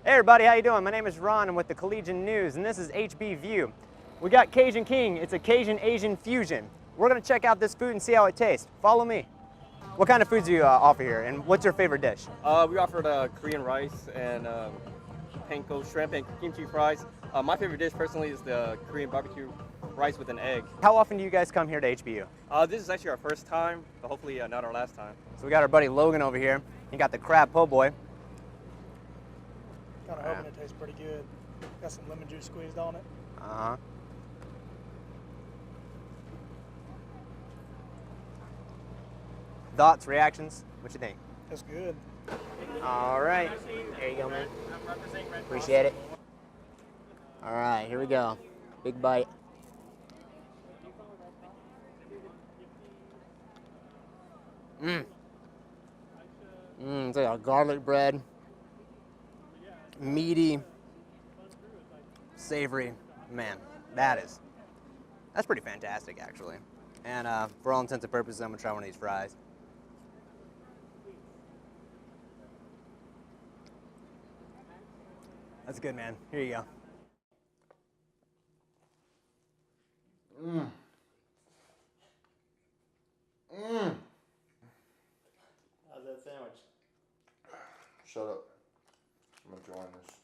Hey everybody, how you doing? My name is Ron. I'm with the Collegian News, and this is HBView. We got Cajun King. It's a Cajun Asian fusion. We're gonna check out this food and see how it tastes. Follow me. What kind of foods do you offer here, and what's your favorite dish? We offered Korean rice and panko shrimp and kimchi fries. My favorite dish personally is the Korean barbecue rice with an egg. How often do you guys come here to HBU? This is actually our first time, but hopefully not our last time. So we got our buddy Logan over here. He got the crab po' boy. Kind of hoping it tastes pretty good. Got some lemon juice squeezed on it. Uh-huh. Thoughts, reactions? What you think? That's good. All right. There you go, man. Appreciate it. All right, here we go. Big bite. It's like a garlic bread. Meaty, savory. Man, that's pretty fantastic, actually. And for all intents and purposes, I'm gonna try one of these fries. That's good, man. Here you go. How's that sandwich? Shut up. I'm enjoying this.